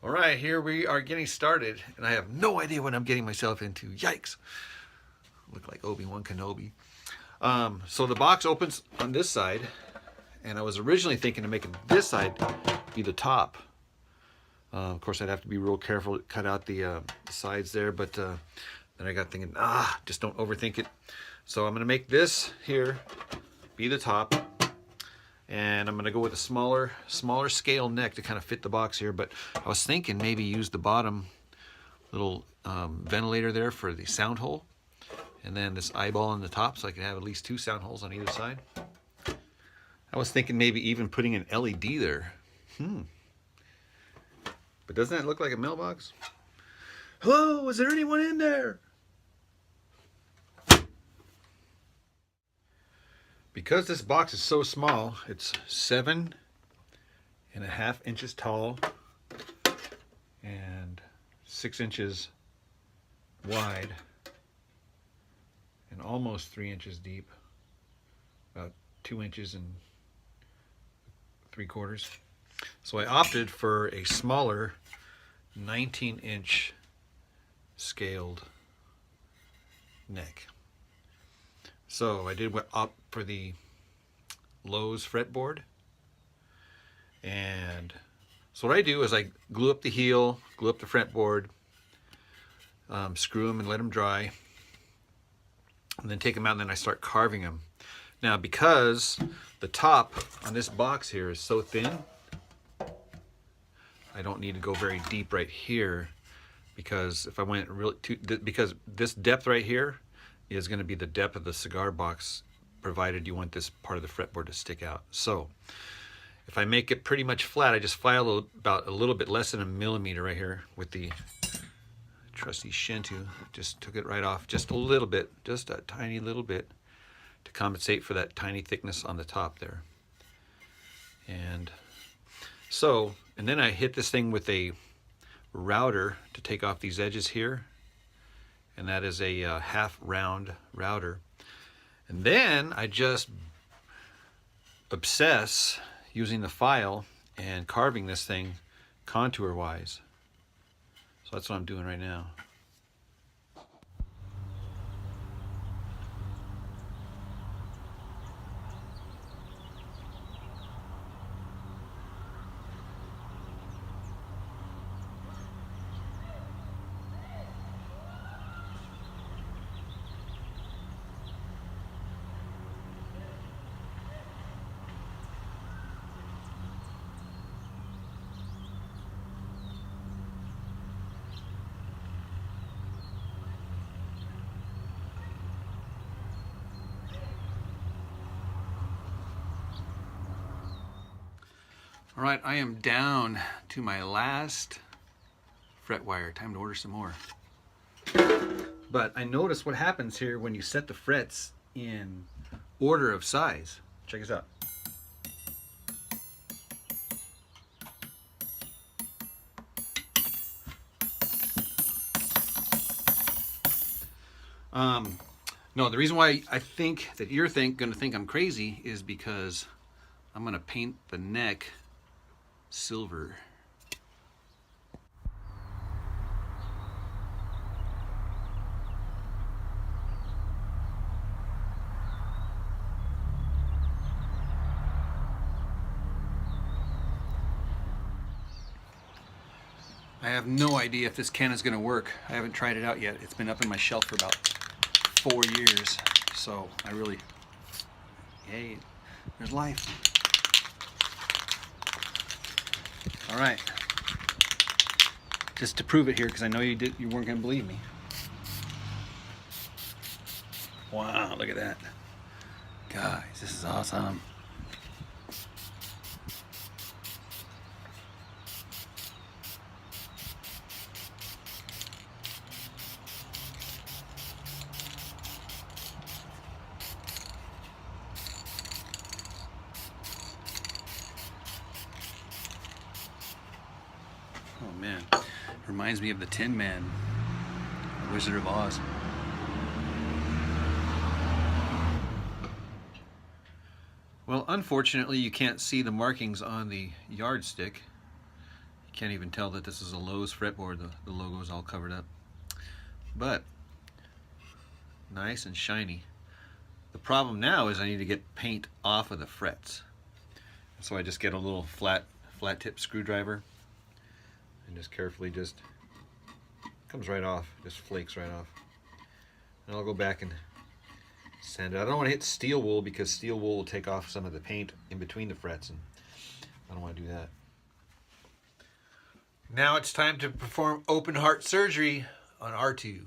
All right, here we are getting started, and I have no idea what I'm getting myself into. Yikes! Look like Obi-Wan Kenobi. So the box opens on this side, and I was originally thinking of making this side be the top. Of course, I'd have to be real careful to cut out the sides there, but then I got thinking, just don't overthink it. So I'm going to make this here be the top, and I'm going to go with a smaller scale neck to kind of fit the box here. But I was thinking maybe use the bottom little ventilator there for the sound hole, and then this eyeball on the top, so I can have at least 2 sound holes on either side. I was thinking maybe even putting an LED there. But doesn't that look like a mailbox? Hello, is there anyone in there? Because this box is so small, it's 7.5 inches tall and 6 inches wide and almost 3 inches deep, about 2 inches and 3/4. So I opted for a smaller 19-inch scaled neck. So I did opt for the Lowe's fretboard, and so what I do is I glue up the heel, glue up the fretboard, screw them and let them dry, and then take them out, and then I start carving them. Now, because the top on this box here is so thin, I don't need to go very deep right here, because if I went really because this depth right here is going to be the depth of the cigar box, provided you want this part of the fretboard to stick out. So if I make it pretty much flat, I just file about a little bit less than 1 millimeter right here with the trusty Shinto. Just took it right off just a little bit, just a tiny little bit, to compensate for that tiny thickness on the top there. And so, and then I hit this thing with a router to take off these edges here, and that is a half round router. And then I just obsess using the file and carving this thing contour wise. So that's what I'm doing right now. All right, I am down to my last fret wire. Time to order some more. But I noticed what happens here when you set the frets in order of size. Check this out. No, the reason why I think that you're gonna think I'm crazy is because I'm gonna paint the neck silver. I have no idea if this can is going to work. I haven't tried it out yet. It's been up in my shelf for about 4 years, so I really, hey, there's life. All right, just to prove it here, because I know you weren't going to believe me. Wow, look at that. Guys, this is awesome. Oh man, reminds me of the Tin Man, the Wizard of Oz. Well, unfortunately, you can't see the markings on the yardstick. You Can't even tell that this is a Lowe's fretboard. The logo is all covered up. But nice and shiny. The problem now is I need to get paint off of the frets. So I just get a little flat tip screwdriver and just carefully comes right off, just flakes right off. And I'll go back and sand it. I don't want to hit steel wool because steel wool will take off some of the paint in between the frets, and I don't want to do that. Now it's time to perform open heart surgery on R2.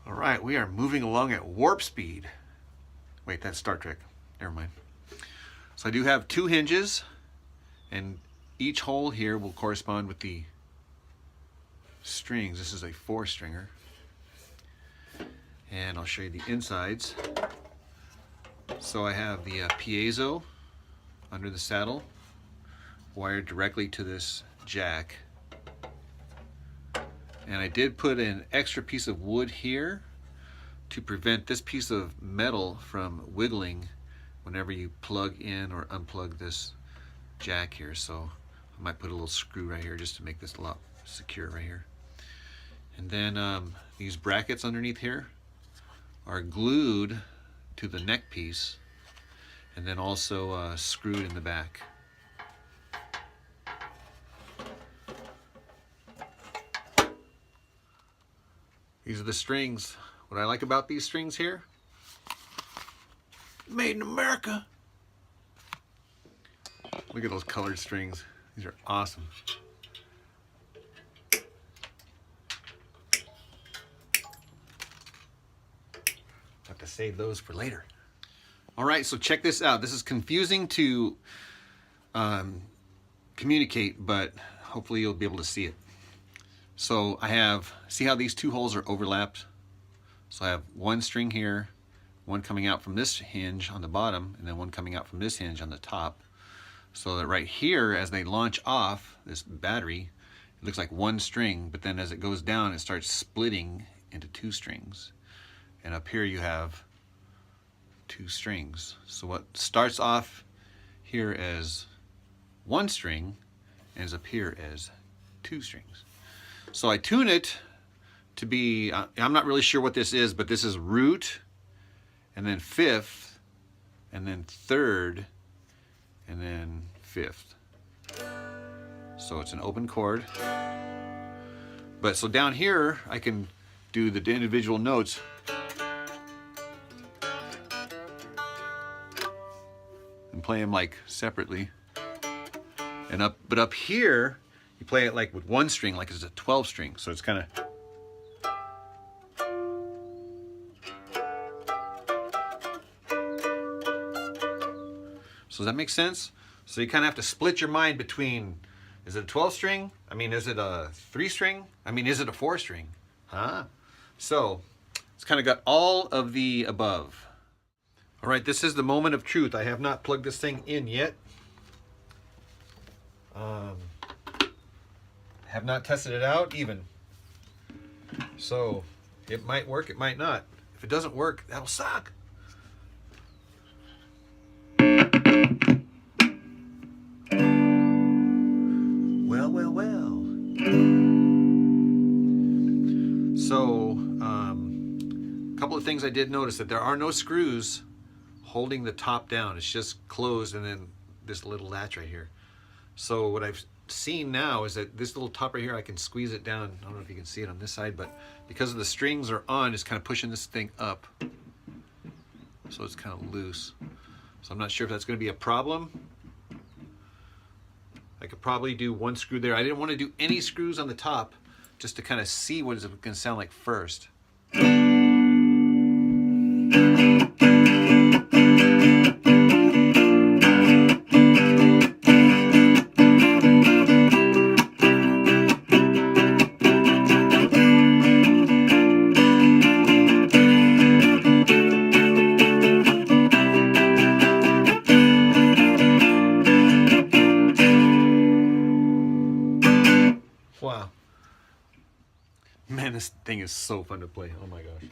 All right, we are moving along at warp speed. Wait, that's Star Trek. Never mind. So I do have 2 hinges, and each hole here will correspond with the strings. This is a 4-stringer. And I'll show you the insides. So I have the piezo under the saddle, wired directly to this jack. And I did put an extra piece of wood here to prevent this piece of metal from wiggling whenever you plug in or unplug this jack here. So I might put a little screw right here just to make this a lot secure right here. And then these brackets underneath here are glued to the neck piece and then also screwed in the back. These are the strings. What I like about these strings here, made in America. Look at those colored strings. These are awesome. Have to save those for later. All right, so check this out. This is confusing to communicate, but hopefully you'll be able to see it. So I have, see how these 2 holes are overlapped? So I have 1 string here, 1 coming out from this hinge on the bottom, and then 1 coming out from this hinge on the top. So that right here, as they launch off this battery, it looks like 1 string, but then as it goes down, it starts splitting into 2 strings. And up here you have 2 strings. So what starts off here as 1 string ends up here as 2 strings. So I tune it to be, I'm not really sure what this is, but this is root, and then 5th, and then 3rd, and then 5th. So it's an open chord. But so down here, I can do the individual notes. And play them like separately. And but up here, you play it like with 1 string, like it's a 12 string. So it's kind of. So does that make sense? So you kind of have to split your mind between, is it a 12 string? I mean, is it a 3 string? I mean, is it a 4 string? Huh? So it's kind of got all of the above. All right, this is the moment of truth. I have not plugged this thing in yet. Have not tested it out even. So it might work, it might not. If it doesn't work, that'll suck. Well. So a couple of things I did notice, that there are no screws holding the top down. It's just closed and then this little latch right here. So what I've seen now is that this little top right here, I can squeeze it down. I don't know if you can see it on this side, but because of the strings are on, it's kind of pushing this thing up. So it's kind of loose. So I'm not sure if that's going to be a problem. I could probably do 1 screw there. I didn't want to do any screws on the top just to kind of see what it's going to sound like first. Man, this thing is so fun to play. Oh my gosh.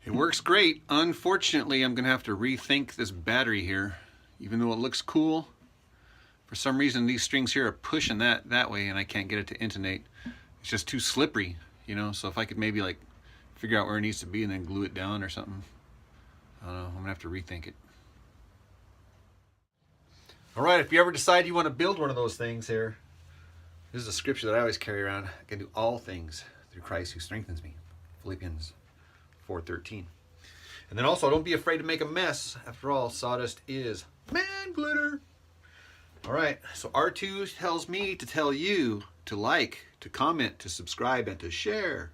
It works great. Unfortunately, I'm going to have to rethink this battery here. Even though it looks cool, for some reason these strings here are pushing that way and I can't get it to intonate. It's just too slippery, you know, so if I could maybe like figure out where it needs to be and then glue it down or something. I don't know, I'm going to have to rethink it. Alright, if you ever decide you want to build one of those things here, this is a scripture that I always carry around. I can do all things through Christ who strengthens me. Philippians 4:13. And then also, don't be afraid to make a mess. After all, sawdust is man glitter. All right, so R2 tells me to tell you to like, to comment, to subscribe, and to share.